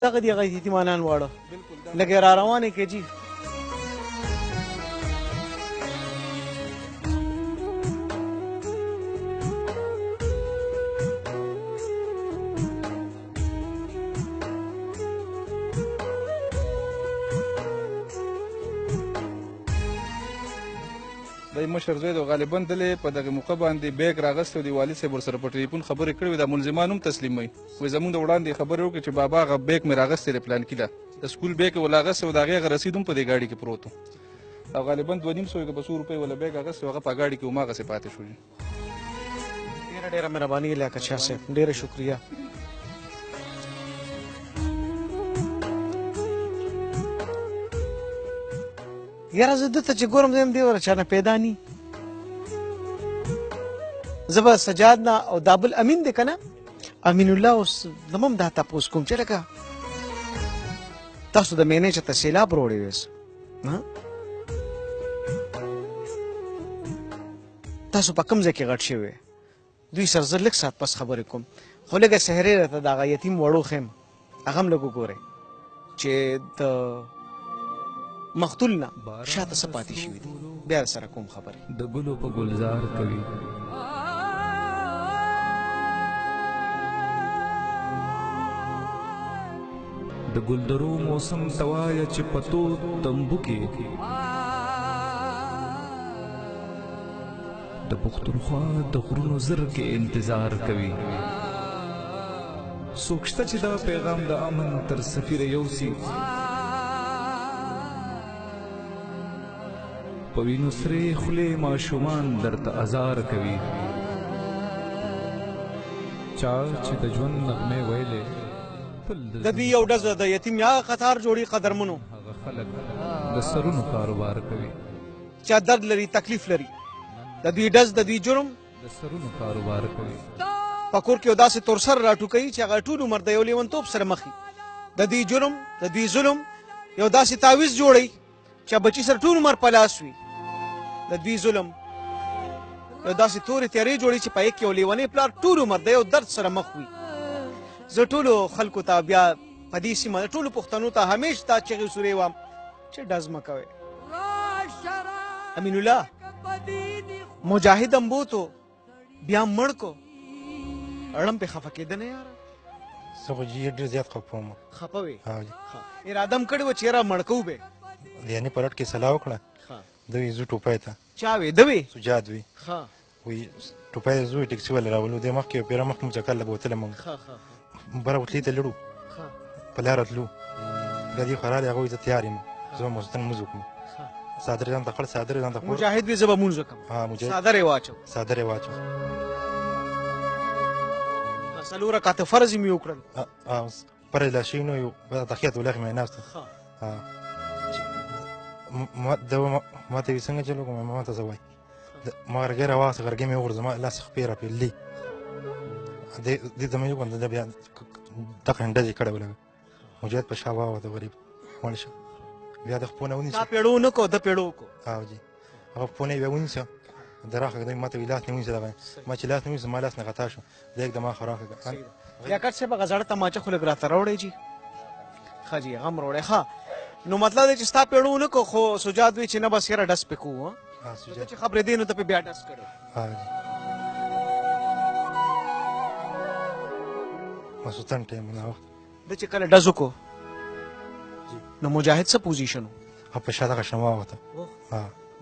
دغه دي هغه یتیمانان واړه لږ را روانې کې جي دی مشر زوی د غالبا دلې په دغه موقع باندې بیګ راغستی و د والد صاحب ورسره په ټلیفون خبرې کړې وې د ملزمان هم تسلیموي وایي زموږ د وړاندې خبرې وکړې چې بابا هغه بیګ مې راغستی دی پلانکي ده د سکول بیګ یې ول اغستی و د هغې هغه رسید هم په دې ګاډي کې پروت و او غالبا 2.5 که په 100 روپۍ ولا بیګ اغستی و هغه په ګاډي کې هماغسې پاتې شو ډېره ډېره مهرباني لیاقت شاه صاحب ډېره شکریه یاره زه دته چې ګورم زه یم دې ور چانه پیدا نی زه به سجاد نه او دا بل امین دی که نه امین الله اوس زه هم دا تپوس کوم چې لکه تاسو د مینې چې ته سیلاب روړی ویس تاسو په کوم ځای کې غټ شوی دوی سره زه لږ ساعت پس خبرې کوم خو لږه سحرې راته د هغه یتیم وړو خیم هغه هم لږ وګورئ چې د مقتول نه شاته څه پاتې شوي دي بیا سره کوم خبرې د ګلو په ګلزار کوي د ګلدرو موسم توایا چې پتو تمبو کې د پښتونخوا د غرونو زر کې انتظار کوي څوک شته چې دا پیغام د امن تر سفیر یوسي په وینو سرې خولې ماشومان درته ازار کوي چا چې د ژوند نغمې ویلې د دوی یو ډزه د یتیم یا قطار جوړي قدرمنو هغه خلک د سرونو کاروبار کوي چا درد لري تکلیف لري د دوی ډز د دوی جرم د سرونو کاروبار کوي په کور کې یو داسې تورسر راټوکوي چې هغه ټول عمر د یو لیونتوب سره مخ وي د دوی جرم د دوی ظلم یو داسې تعویض جوړوي چې بچي سره ټول عمر په لاس وي د دوی ظلم یو داسې تورې تیارې جوړي چې په یک یو لیونی پلار ټول عمر د یو درد سره مخ وي زه ټولو خلکو ته بیا په دې سیمه ټولو پښتنو ته همیش دا چغې سورې وم چې ډز مه کوئ امین الله مجاهد هم بوتو بیا مړ کو اړم پې خفه کېده نه یاره زه خو جي ډېر زیات خفه وم خفه وې اراده م کړې وه چې یاره مړ کوو به یعنې په رټ کې سلا وکړه ده وایي زه ټوپی ته چا وې ده وې سجاد وي وایي ټوپی ته زه ټکسي والا راولو دی مخکې یو پیره مخکې مو چکر لګوتلی مونږ بره وتلي ته لړو په لاره تلو بیا دې خوا راغلې هغه وایي زه تیار یم زه به ماخوستن لمونځ وکړو څادر یې ځان ته خړ څادر یې ځان ته مجاهد وي زه به لمونځ وکړم څادر یې واچو څادر یې واچو څلور رکعته فرض یې مې وکړل فرض لا شي نو یو تحیات ولاخې مې ناسته ما ته وایي څنګه چلو کوم ما ته څه وایي ما غرګې راواخېسته غرګې مې وغورځه ما لاس خپې راپېللې دې ته مې وکړل بیا دغه ډزې کړی ولګه مجاهد په شا واوته غریب مړ شو بیا د خپو نه ونیسه تا پیړو نه کو ده پیړو کو جي هغه خپو نه یې بیا ونیسه د راخه دوی ما ته وایي لاس نه ونیسه دغه ما چې لاس نه ونیسه ما لاس نه غطا شو د یک دماغ راخه لیاقت صاحب هغه زړه تماچه خو لږ راته راوړی جي ښه جي هغه هم راوړی ښه نو مطلب دی چې ستا پیړو نه کو خو سجاد وایي چې نه بس یاره ډز پې کوو چې خبرې دی نو ته پې بیا ډز کړی ماسوتن ټایم نه وخت ده چې کله ډز وکړو نو مجاهد څه پوزیشن و هغه په شا دغه شنه واوته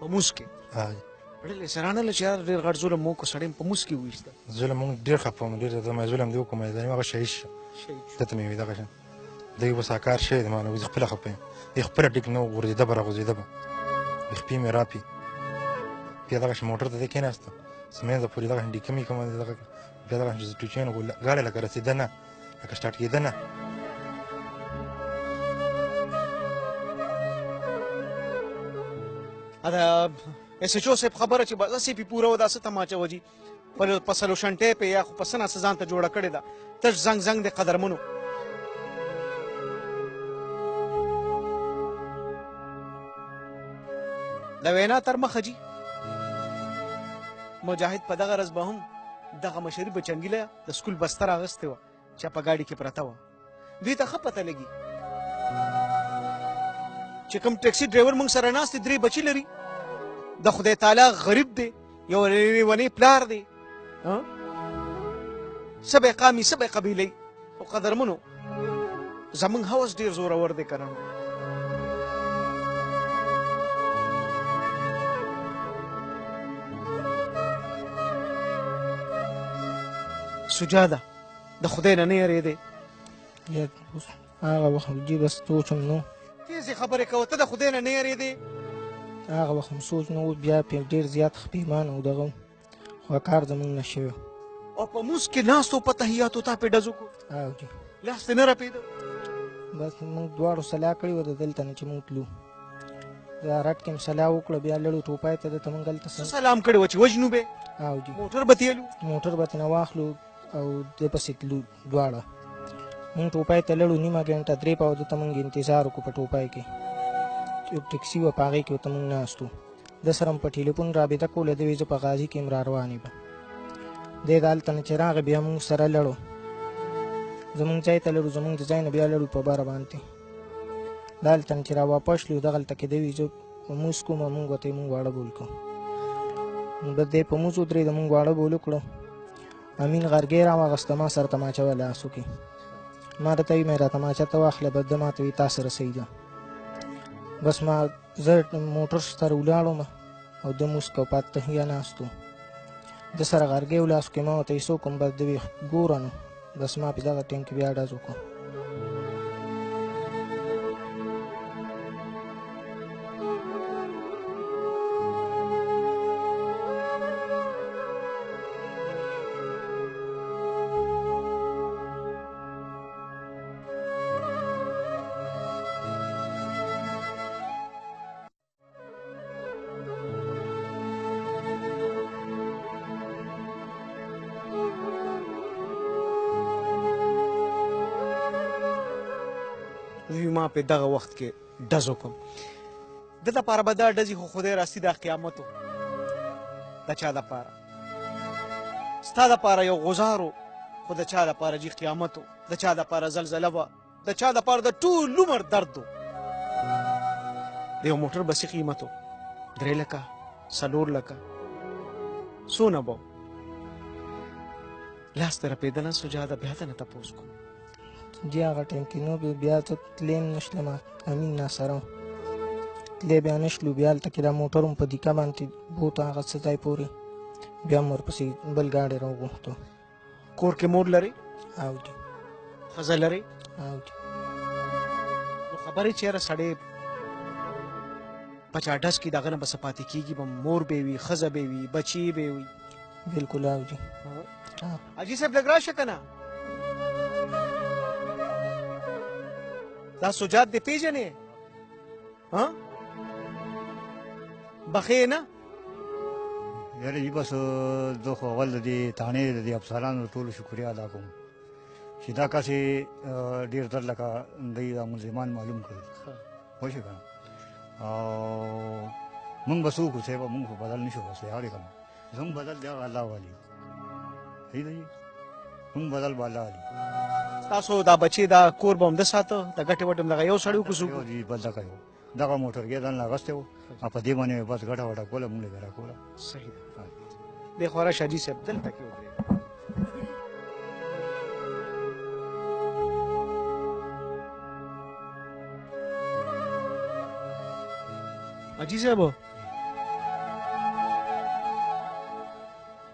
په موس کې ډېر سرانه له چې یار ډېر غټ ظلم مو وکړو سړی په موس کې وویسته ظلم مونږ ډېر خفه وم ډېر زما ظلم دې وکړو مې هغه شهید شو ده ته مې وایي دغه شان دی اوس کار شوی دی ما نو زه خپله خفه یم دی خپله ټیک نه غورځېده به راغورځېده به خپې مې راپي بیا دغه شان موټر ته دی کېناسته سمینځه پورې دغه شان ډیکه مې کومه دغه بیا دغه شان ټوچین ګاډی لکه رسېده نه لکه سټارټ کېده نه دا ایس ایچ او صاحب خبره چې بس هسې پې پوره وه دا څه تماچه وه جي په سلو شنټۍ پې یا خو په څه نه څه ځان ته جوړه کړې ده تش زنګ زنګ د قدرمنو د وینا تر مخه جي مجاهد په دغه ورځ به هم دغه مشري بچنګیله د سکول بستر اغوستې وه چې په ګاډي کې پرته وه دوی ته ښه پته لګي چې کوم ټیکسي ډرایور موږ سره ناست دی 3 بچي لري د خدای تعالی غریب دی یو لیونی پلار دی څه به قامي څه به قبیلې او قدرمنو زمونږ هوس ډېر زورور دی که نه سجاده د خدای نه نه یېرېدې هغه وخت جي بس سوچ هم نو تیزې خبرې کوه ته د خدای نه نه یېرېدې هغه وخت هم سوچ نه و بیا پې ډېر زیات پېمان او دغه خو کار زموږ نه شوی او په موس کې ناست و په تحیاتو تا پې ډز وکړو او جي لاس دې نه رپېده بس موږ دواړو سلا کړې وه د دلته نه چې موږ تلو د رټ کې م سلا وکړه بیا لړو ټوپای ته دته موږ هلته څه سلام کړی وه چې وژنو به او جي موټر به تېلو موټر به ترېنه واخلو او د پسې تلو دواړه موږ ټوپای ته لړو نیمه ګنټه 3 پاو دته موږ انتظار وکړو په ټوپای کې ټیکسي وه په هغې کې ورته موږ ناست وو د سره م په ټلیفون رابطه کوله د وی زه په غازي کې م را روان یم دی د هلته نه چې راغی بیا موږ سره لړو زموږ ځای ته لړو زموږ د ځای نه بیا لړو په بره باندې د هلته نه چې را واپس شلو دغلته کې د وي زه مونځ کوم موږ ورته موږ واړه بول کړو بس دی په مونځ ودرېده موږ واړه بول وکړو امین غرګې راواغسته ما سره تماچه وه لاسو کې ما راته وي مې را تماچه ته واخله بس ده ما ته وي تا سره صحیح ده بس ما زه موټر سره ولاړم او د موس کو په تحیه ناست و د سره غرګې و لاسو کې ما ورته ایسو کوم بس د وي ګوره نو بس ما په دغه ټیم کې بیا ډز وکړو دوی ما په دغه وخت کې ډز وکړم د دپاره به دا ډزې خو خدای راستي دا قیامت و د چا دپاره ستا دپاره یو غزار و خو د چا دپاره جي قیامت و د چا دپاره زلزله وه د چا دپاره د ټول عمر درد و د یو موټر بسې قیمت و 3 لکه 4 لکه څونه به لاس ته رپېدله سجاده بیا ته نه تپوس کوم جی هغه ټایم کې نو بیا ته تللی هم نه شلم امین ناسره و تللی بیا نه شلو بیا هلته کې دا موټر هم په دیکه باندې بوت هغه څه ځای پورې بیا هم ورپسې بل ګاډی راوغوښتو کور کې مور لرې او جي ښځه لرې او جي نو خبرې چېره سړی په چا ډز کې د هغه نه به څه پاتې کېږي به مور به وي ښځه به وي بچي به وي بلکل او جي حاجي صاحب لږ راشه که نه دا سجاد دې پیژنې بخې نه یاره جي بس زه خو اول د دې تانې د دې افسرانو ټولو شکریه ادا کوم چې دا کاسې ډېر در لکه دوی دا ملزمان معلوم کړل پوه شوې که نه او موږ به څه وکړو صاحبه موږ خو بدل نه شو وسلی اړې که نه زموږ بدل دی هغه الله والي صحیح ده جي موږ بدل به الله والي تاسو دا بچی دا کور به همده ساته د ګټې وټې هم دغه یو سړی وکړو یو جي بل دغه یو دغه موټر کې ځان اغوستی و او په دې باندې مې بس ګټه وټه کوله موږ یې راکوله صحیح ده دی خو راشه حاجي صاحب دلته کې ودرېږه حاجي صاحب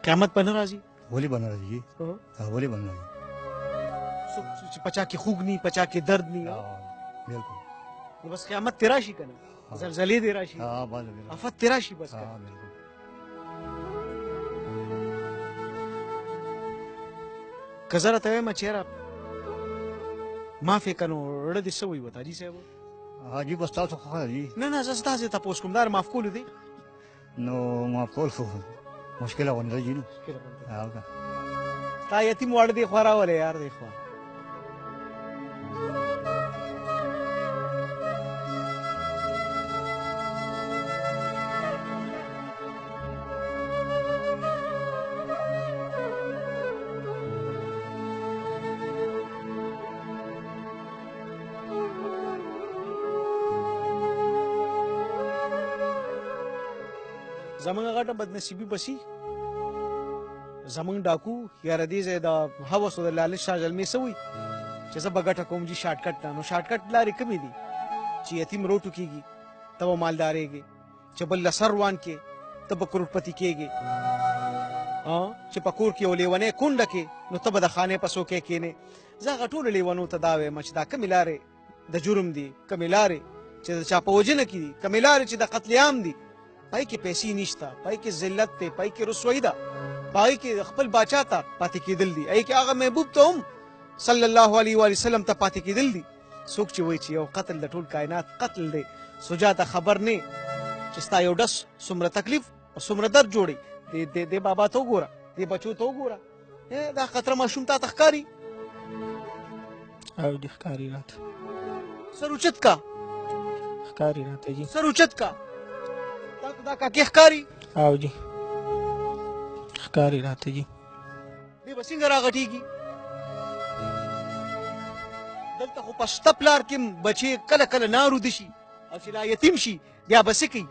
قیامت به نه راځي ولې به نه راځي جي ولې به نه راځي چې پچا کې خوږ نی پچا کې درد نی بالکل نو بس قیامت تیرا شي که نه زلزلې دې راشي آفت تیرا شي بس که زه راته وایم چېره معافې که نو زړه دې څه وایي ورته حاجي صاحب حاجي بس تاسو خو ښه دي نه نه زه ستاسې تپوس کوم دا معاف کولو دی نو معاف کول خو مشکله غوندې ده جي نو تا یتیم واړه دی خوا راولې یار دی خوا زمونږ غټه بدنصیبي بسي زمونږ ډاکو یاره دې ځای د هوس او د لالچ شاه زلمې څه وایي چې زه به ګټه کوم جي شارټکټ نه نو شارټکټ لارې کمې دي چې یتیم روټو کېږي ته به مالدارېږي چې بل له سر روان کې ته به کروړپتي کېږي چې په کور کې یو لیونی کونډه کې نو ته به د خانې په څوکۍ کښېنې زه هغه ټولو لیونو ته دا وایم چې دا کمې لارې د جرم دي کمې لارې چې د چا په وژنه کې دي کمې لارې چې د قتل عام دي پای کې پیسې نشته پای کې ذلت دی پای کې رسوایي ده پای کې خپل باچا ته پاتې کېدل دي ای کې هغه محبوب ته هم صلی الله علیه و وسلم ته پاتې کېدل دي څوک چې وایي چې یو قتل د ټول کائنات قتل دی سجا ته خبر نه چې ستا یو ډس څومره تکلیف او څومره درد جوړي دې بابا ته وګوره دې بچو ته وګوره دا خطره ماشوم تا ته ښکاري او دې ښکاري راته سر اوچت کا ښکاري راته جي سر اوچت کا دا کاکې ښکاري او جي ښکاري راته جي دې به څنګه راغټېږي دلته خو په شته پلار کې بچې کله کله ناروده شي او چې لا یتیم شي بیا به څه کوي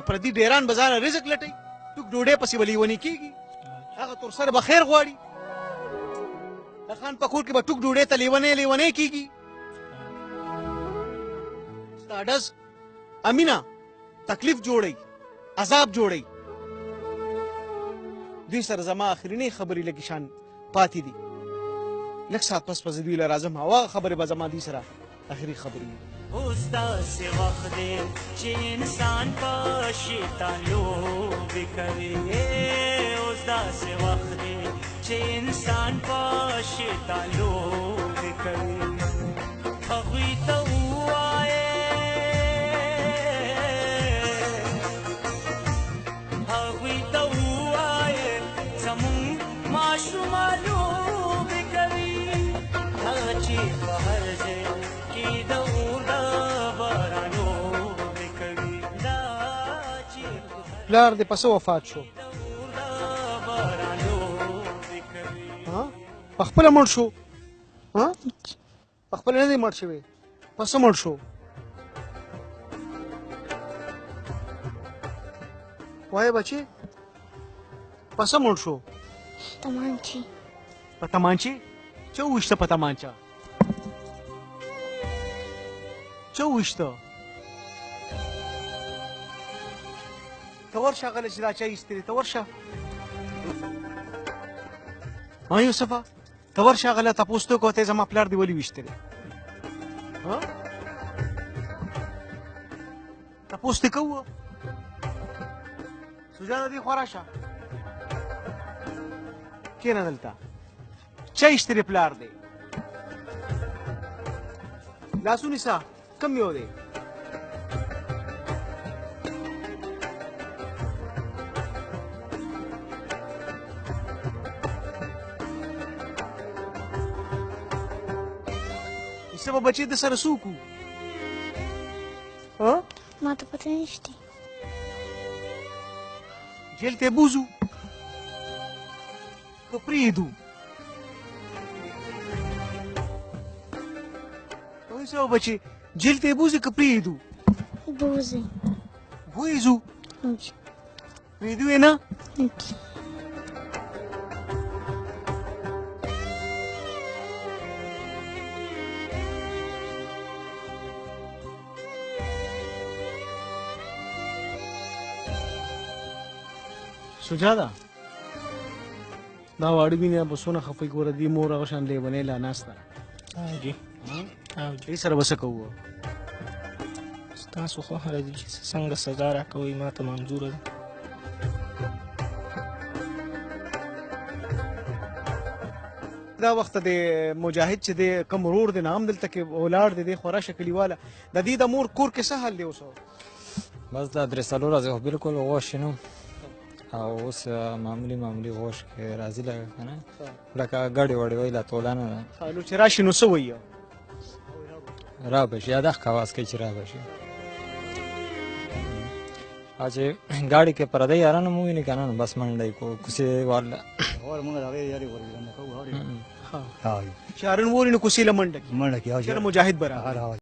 پردي ډیران به ځانه رزق لټوي ټوک ډوډۍ پسې به لیونی کېږي هغه تر سره به خیر غواړي د خان په کور کې به ټوک ډوډۍ ته لیونی کېږي ستا ډز امینه تکلیف جوړی عذاب جوړی دوی سره زما آخرینۍ خبرې لږې شان پاتې دي لږ ساعت پس به زه دوی له راځم او هغه خبرې به زما دوی سره آخري خبرې وي اوس داسې وخت دی چې انسان په شیطان لوبې کوي اوس داسې وخت دی چې انسان په شیطان لوبې کوي هغوی ته ووایې هغوی ته ووایې زمونږ ماشومان لوبې کوي هغه چې په هر ځای کې د پلار دې پسه وفات شو په خپله مړ شو په خپله نه دی مړ شوی پسه مړ شو وایه بچې پسه مړ شو تمانچې په تمانچې چا وویشته په تمانچه چا وویشته ته ورشه هغه چې دا چا ایستې دی ته ورشه یوسفه ته ورشه هغه له تپوس ته وکړه ته زما پلار دې ولې ویشتی دی تپوس دې کوو سجاده دې خوا راشه کښېنه دلته چا ایستې دی پلار دی لاسو نیسه کم یو دی څه به بچې د سره څه وکړو ما ته پته نشته جیل ته بوځو که پرېږدو وایي څه به بچې جیل ته بوځي که پرېږدو بوځي بوځو پرېږدو یې نه سجاده دا واړه وینې به څونه خفه ګوره دې مور هغه شان لیونۍ لا ناسته جی دې سره به څه کوو ستاسو خوښه ده چې څنګه سزا راکوئ ما ته منظوره ده دا وخت د مجاهد چې د کوم ورور دی نه هم دلته کې ولاړ دی دی خو راشه کلیواله د دې د مور کور کې څه حال دی اوس بس دا درې څلور ورځې خو بالکل غوښ نه او اوس معمولي غوښ کې راځي لکه که نه لکه ګډې وړې وایي لا توله نه ده نو چې راشي نو څه وایي را به شي یادښت کاواز کوي چې را به شي او چې ګاډي کې پردی یاران مو ویني که نه نو بس منډه یې کوڅې ورله موږ د هغې یارې ورګرنه کوو چې هارون ووري نو کوڅې له منډه منډه کې چېرې مجاهد به راغی